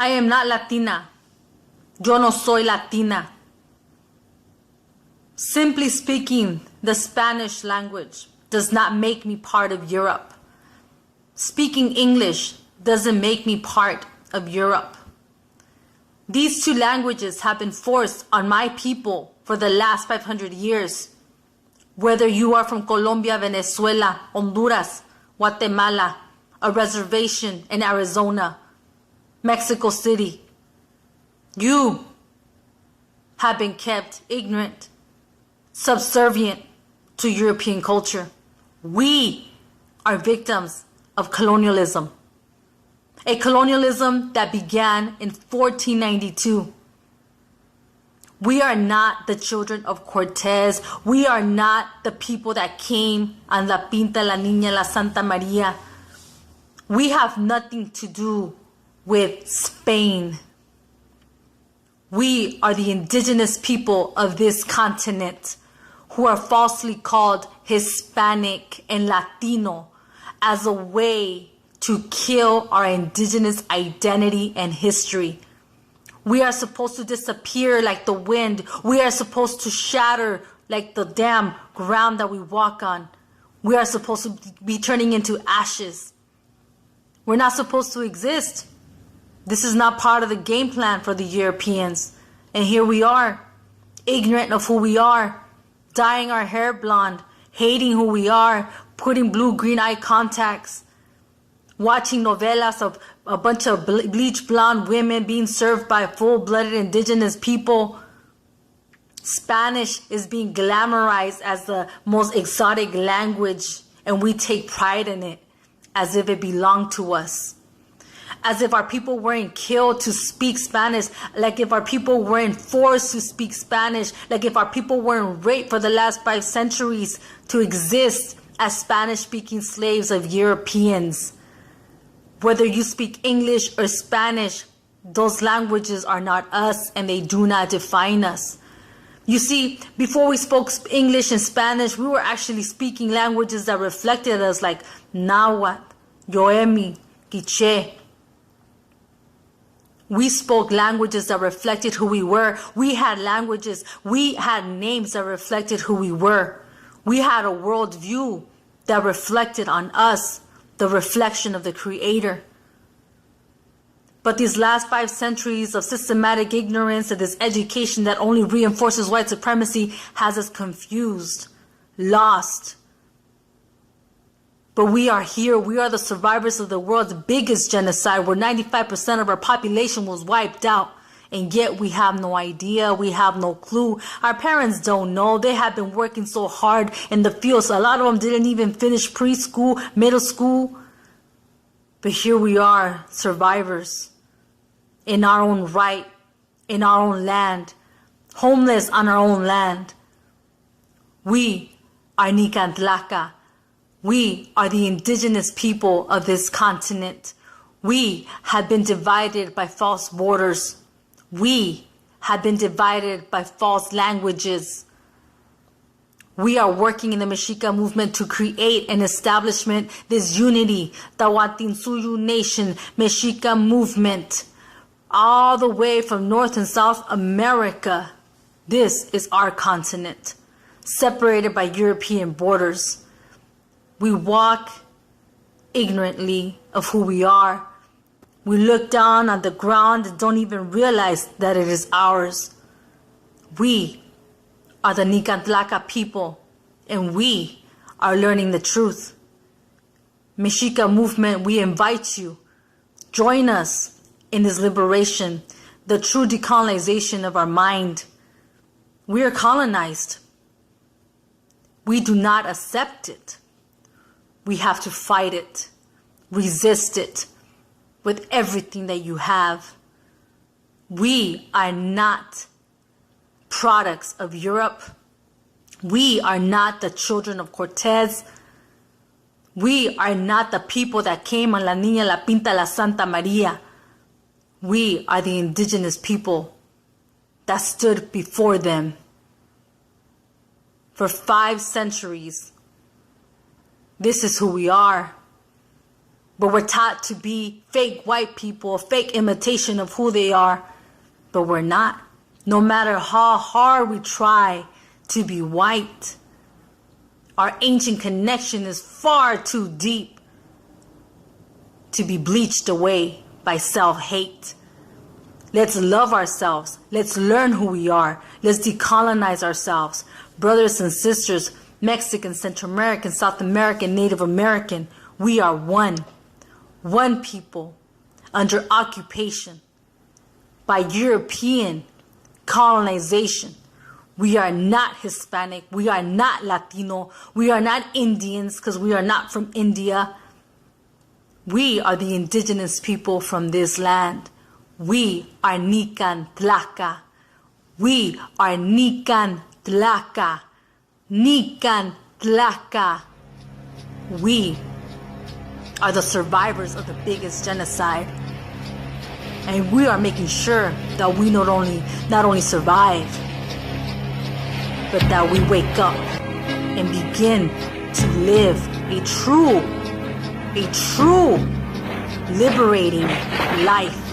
I am not Latina. Yo no soy Latina. Simply speaking, the Spanish language does not make me part of Europe. Speaking English doesn't make me part of Europe. These two languages have been forced on my people for the last 500 years. Whether you are from Colombia, Venezuela, Honduras, Guatemala, a reservation in Arizona, Mexico City, you have been kept ignorant, subservient to European culture. We are victims of colonialism. A colonialism that began in 1492. We are not the children of Cortez. We are not the people that came on La Pinta, La Niña, La Santa Maria. We have nothing to do with Spain. We are the indigenous people of this continent who are falsely called Hispanic and Latino as a way to kill our indigenous identity and history. We are supposed to disappear like the wind. We are supposed to shatter like the damn ground that we walk on. We are supposed to be turning into ashes. We're not supposed to exist. This is not part of the game plan for the Europeans. And here we are, ignorant of who we are, dyeing our hair blonde, hating who we are, putting blue-green eye contacts, watching novelas of a bunch of bleach blonde women being served by full-blooded indigenous people. Spanish is being glamorized as the most exotic language, and we take pride in it as if it belonged to us. As if our people weren't killed to speak Spanish, like if our people weren't forced to speak Spanish, like if our people weren't raped for the last 5 centuries to exist as Spanish-speaking slaves of Europeans. Whether you speak English or Spanish, those languages are not us and they do not define us. You see, before we spoke English and Spanish, we were actually speaking languages that reflected us, like Nahuatl, Yoemi, Quiche. We spoke languages that reflected who we were. We had languages, we had names that reflected who we were. We had a worldview that reflected on us, the reflection of the Creator. But these last 5 centuries of systematic ignorance and this education that only reinforces white supremacy has us confused, lost. But we are here. We are the survivors of the world's biggest genocide, where 95% of our population was wiped out. And yet we have no idea. We have no clue. Our parents don't know. They have been working so hard in the fields. A lot of them didn't even finish preschool, middle school. But here we are, survivors, in our own right, in our own land, homeless on our own land. We are Nicantlaca. We are the indigenous people of this continent. We have been divided by false borders. We have been divided by false languages. We are working in the Mexica movement to create an establishment, this unity, the Tahuantinsuyo Nation, Mexica movement, all the way from North and South America. This is our continent, separated by European borders. We walk ignorantly of who we are. We look down on the ground and don't even realize that it is ours. We are the Nicantlaca people, and we are learning the truth. Mexica movement, we invite you. Join us in this liberation, the true decolonization of our mind. We are colonized. We do not accept it. We have to fight it, resist it with everything that you have. We are not products of Europe. We are not the children of Cortez. We are not the people that came on La Niña, La Pinta, La Santa Maria. We are the indigenous people that stood before them for 5 centuries. This is who we are. But we're taught to be fake white people, a fake imitation of who they are. But we're not. No matter how hard we try to be white, our ancient connection is far too deep to be bleached away by self-hate. Let's love ourselves. Let's learn who we are. Let's decolonize ourselves. Brothers and sisters, Mexican, Central American, South American, Native American, we are one. One people under occupation by European colonization. We are not Hispanic. We are not Latino. We are not Indians because we are not from India. We are the indigenous people from this land. We are Nican Tlaca. We are Nican Tlaca. Nican Tlaca. We are the survivors of the biggest genocide. And we are making sure that we not only survive, but that we wake up and begin to live a true liberating life.